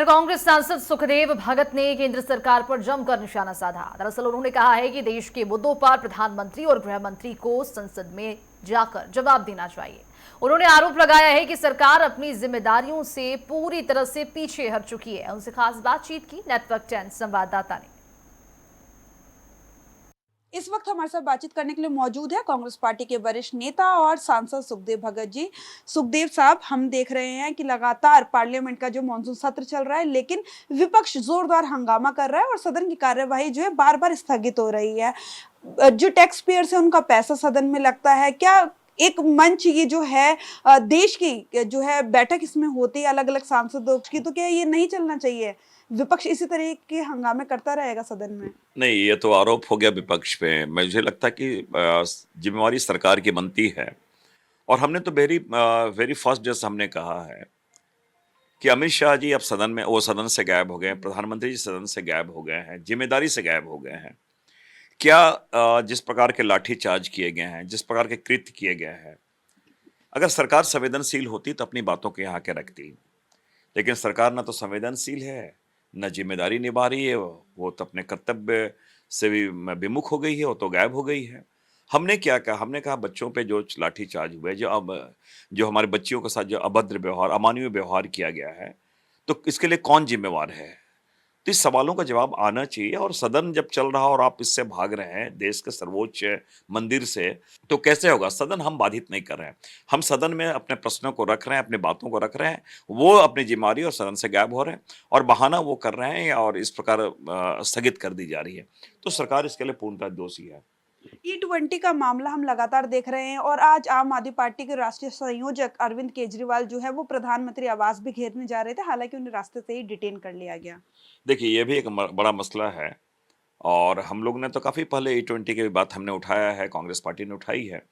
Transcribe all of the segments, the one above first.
कांग्रेस सांसद सुखदेव भगत ने केंद्र सरकार पर जमकर निशाना साधा। दरअसल उन्होंने कहा है कि देश के मुद्दों पर प्रधानमंत्री और गृह मंत्री को संसद में जाकर जवाब देना चाहिए। उन्होंने आरोप लगाया है कि सरकार अपनी जिम्मेदारियों से पूरी तरह से पीछे हट चुकी है। उनसे खास बातचीत की नेटवर्क 10 संवाददाता ने। इस वक्त हमारे साथ बातचीत करने के लिए मौजूद है कांग्रेस पार्टी के वरिष्ठ नेता और सांसद सुखदेव भगत जी। सुखदेव साहब, हम देख रहे हैं कि लगातार पार्लियामेंट का जो मॉनसून सत्र चल रहा है, लेकिन विपक्ष जोरदार हंगामा कर रहा है और सदन की कार्यवाही जो है बार बार स्थगित हो रही है। जो टैक्स पेयर्स है उनका पैसा सदन में लगता है। क्या एक मंच ये जो है देश की जो है बैठक इसमें होती है अलग अलग सांसदों की, तो क्या ये नहीं चलना चाहिए? विपक्ष इसी तरह के हंगामे करता रहेगा सदन में? नहीं, ये तो आरोप हो गया विपक्ष पे। मुझे लगता है कि जिम्मेवारी सरकार की बनती है और हमने तो वेरी फर्स्ट जैसे हमने कहा है कि अमित शाह जी अब सदन से गायब हो गए, प्रधानमंत्री जी सदन से गायब हो गए हैं, जिम्मेदारी से गायब हो गए हैं। क्या जिस प्रकार के लाठीचार्ज किए गए हैं, जिस प्रकार के कृत्य किए गए हैं, अगर सरकार संवेदनशील होती तो अपनी बातों के यहाँ के रखती, लेकिन सरकार ना तो संवेदनशील है, न जिम्मेदारी निभा रही है। वो तो अपने कर्तव्य से भी विमुख हो गई है, वो तो गायब हो गई है। हमने क्या कहा? हमने कहा बच्चों पे जो लाठीचार्ज हुए, जो हमारे बच्चियों के साथ जो अभद्र व्यवहार, अमानवीय व्यवहार किया गया है, तो इसके लिए कौन जिम्मेवार है? तो इस सवालों का जवाब आना चाहिए। और सदन जब चल रहा और आप इससे भाग रहे हैं देश के सर्वोच्च मंदिर से, तो कैसे होगा? सदन हम बाधित नहीं कर रहे हैं, हम सदन में अपने प्रश्नों को रख रहे हैं, अपनी बातों को रख रहे हैं। वो अपनी जिम्मेदारी और सदन से गायब हो रहे हैं और बहाना वो कर रहे हैं और इस प्रकार स्थगित कर दी जा रही है। तो सरकार इसके लिए पूर्णतः दोषी है। E20 का मामला हम लगातार देख रहे हैं और आज आम आदमी पार्टी के राष्ट्रीय संयोजक अरविंद केजरीवाल जो है वो प्रधानमंत्री आवास भी घेरने जा रहे थे, हालांकि उन्हें रास्ते से ही डिटेन कर लिया गया। देखिए, ये भी एक बड़ा मसला है और हम लोग ने तो काफ़ी पहले E20 की बात हमने उठाया है, कांग्रेस पार्टी ने उठाई है।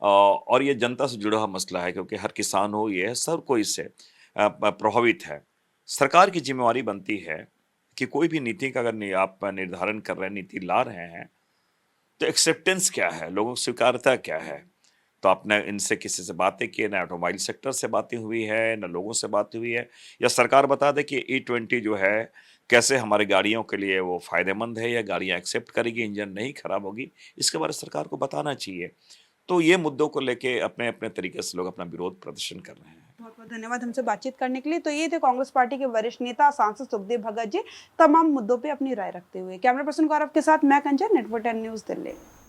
और ये जनता से जुड़ा हुआ मसला है, क्योंकि हर किसान हो, ये है, सब कोई इससे प्रभावित है। सरकार की जिम्मेवारी बनती है कि कोई भी नीति का अगर आप निर्धारण कर रहे हैं, नीति ला रहे हैं, तो एक्सेप्टेंस क्या है, लोगों की स्वीकार्यता क्या है? तो आपने इनसे किसी से बातें की, ना ऑटोमोबाइल सेक्टर से बातें हुई है, ना लोगों से बात हुई है, या सरकार बता दे कि E20 जो है कैसे हमारी गाड़ियों के लिए वो फायदेमंद है, या गाड़ियां एक्सेप्ट करेगी, इंजन नहीं खराब होगी, इसके बारे में सरकार को बताना चाहिए। तो ये मुद्दों को लेके अपने अपने तरीके से लोग अपना विरोध प्रदर्शन कर रहे हैं। बहुत बहुत धन्यवाद हमसे बातचीत करने के लिए। तो ये थे कांग्रेस पार्टी के वरिष्ठ नेता सांसद सुखदेव भगत जी, तमाम मुद्दों पर अपनी राय रखते हुए। कैमरा पर्सन गौरव के साथ मैं कंचन, नेटवर्क 10 न्यूज दिल्ली।